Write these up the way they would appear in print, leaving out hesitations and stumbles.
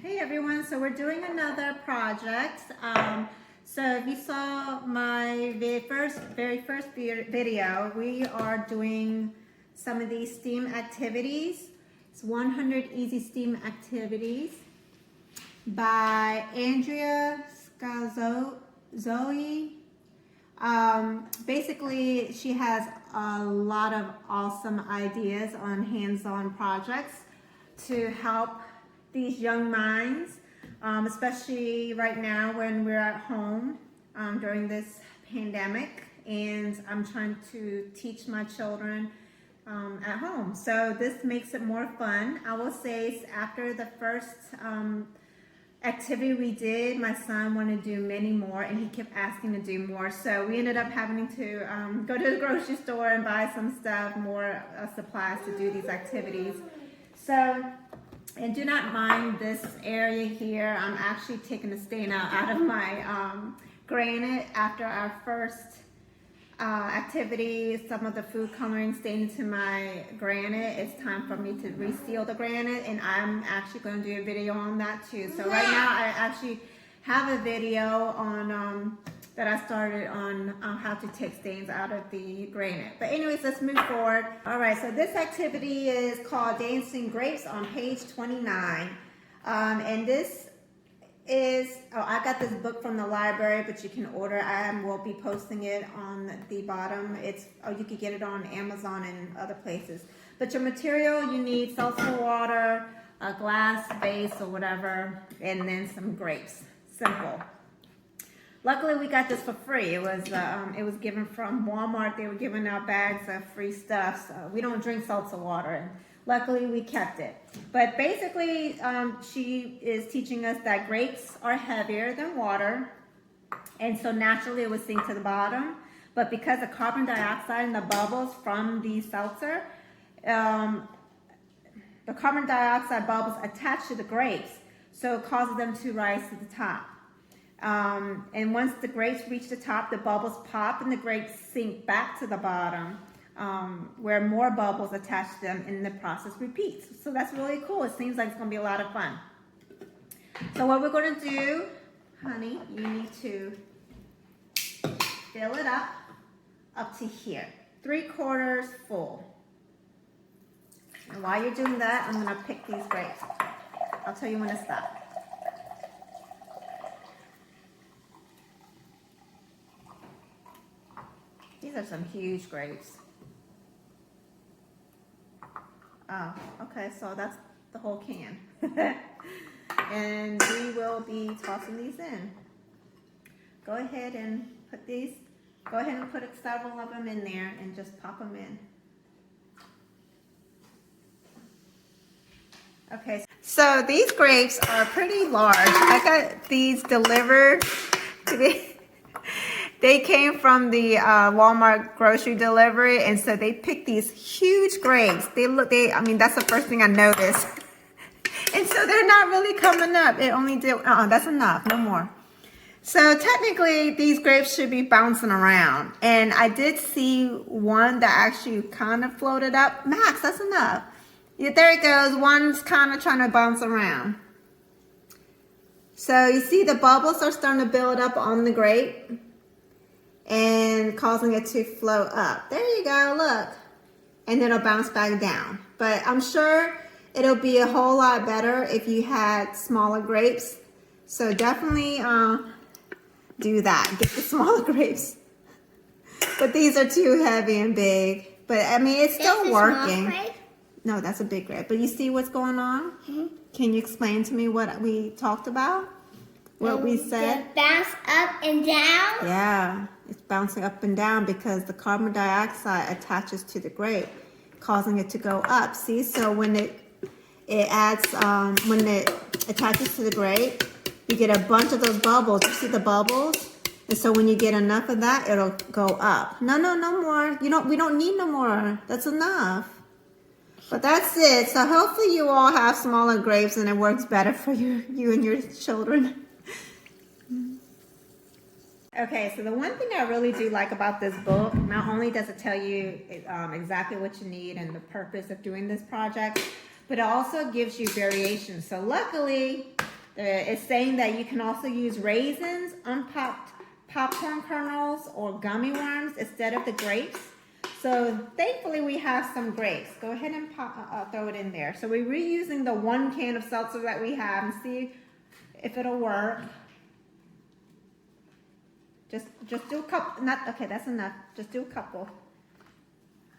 Hey everyone, so we're doing another project. So if you saw my very first video, we are doing some of these STEAM activities. It's 100 Easy STEAM Activities by Andrea Zoe. Basically, she has a lot of awesome ideas on hands-on projects to help these young minds, especially right now when we're at home during this pandemic, and I'm trying to teach my children at home. So this makes it more fun. I will say after the first activity we did, my son wanted to do many more and he kept asking to do more. So we ended up having to go to the grocery store and buy some stuff, more supplies to do these activities. So, and do not mind this area here. I'm actually taking the stain out of my granite after our first activity. Some of the food coloring stained into my granite. It's time for me to reseal the granite, and I'm actually going to do a video on that too. So right now I actually have a video on that I started on how to take stains out of the granite. But anyways, let's move forward. All right, so this activity is called Dancing Grapes on page 29. And this is, I got this book from the library, but you can order it. I will be posting it on the bottom. You can get it on Amazon and other places. But your material, you need seltzer water, a glass vase or whatever, and then some grapes. Simple. Luckily, we got this for free. It was given from Walmart. They were giving out bags of free stuff. So we don't drink seltzer water. And luckily, we kept it. But basically, she is teaching us that grapes are heavier than water. And so naturally, it would sink to the bottom. But because of carbon dioxide and the bubbles from the seltzer, the carbon dioxide bubbles attach to the grapes. So it causes them to rise to the top. And once the grapes reach the top, the bubbles pop and the grapes sink back to the bottom, where more bubbles attach to them and the process repeats. So that's really cool. It seems like it's going to be a lot of fun. So what we're going to do, honey, you need to fill it up to here, 3/4 full. And while you're doing that, I'm going to pick these grapes. I'll tell you when to stop. These are some huge grapes. Oh, okay, so that's the whole can. And we will be tossing these in. Go ahead and put several of them in there and just pop them in. Okay, so these grapes are pretty large. I got these delivered today. They came from the Walmart grocery delivery, and so they picked these huge grapes. I mean, that's the first thing I noticed. And so they're not really coming up. It only did, that's enough, no more. So technically, these grapes should be bouncing around. And I did see one that actually kind of floated up. Max, that's enough. Yeah, there it goes. One's kind of trying to bounce around. So you see the bubbles are starting to build up on the grape and causing it to float up. There you go, look. And it'll bounce back down. But I'm sure it'll be a whole lot better if you had smaller grapes. So definitely do that. Get the smaller grapes. But these are too heavy and big. But I mean, it's still working. No, that's a big grape. But you see what's going on? Mm-hmm. Can you explain to me what we talked about? What we said? Bounce up and down? Yeah, it's bouncing up and down because the carbon dioxide attaches to the grape, causing it to go up. See, so when it attaches to the grape, you get a bunch of those bubbles. You see the bubbles? And so when you get enough of that, it'll go up. No more. We don't need no more. That's enough. But that's it. So hopefully you all have smaller grapes and it works better for you and your children. Okay, so the one thing I really do like about this book, not only does it tell you exactly what you need and the purpose of doing this project, but it also gives you variations. So luckily, It's saying that you can also use raisins, unpopped popcorn kernels, or gummy worms instead of the grapes. So thankfully we have some grapes. Go ahead and throw it in there. So we're reusing the 1 can of seltzer that we have and see if it'll work. Just do a couple, okay, that's enough. Just do a couple.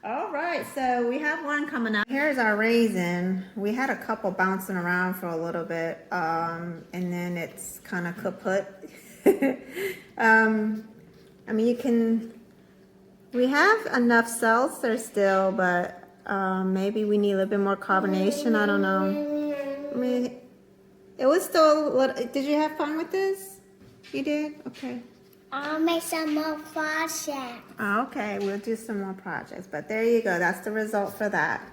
All right, so we have one coming up. Here's our raisin. We had a couple bouncing around for a little bit, and then it's kind of kaput. I mean, we have enough seltzer still, but maybe we need a little bit more carbonation. I don't know. I mean, it was still a little, did you have fun with this? You did? Okay. I'll make some more projects. Okay, we'll do some more projects, but there you go. That's the result for that.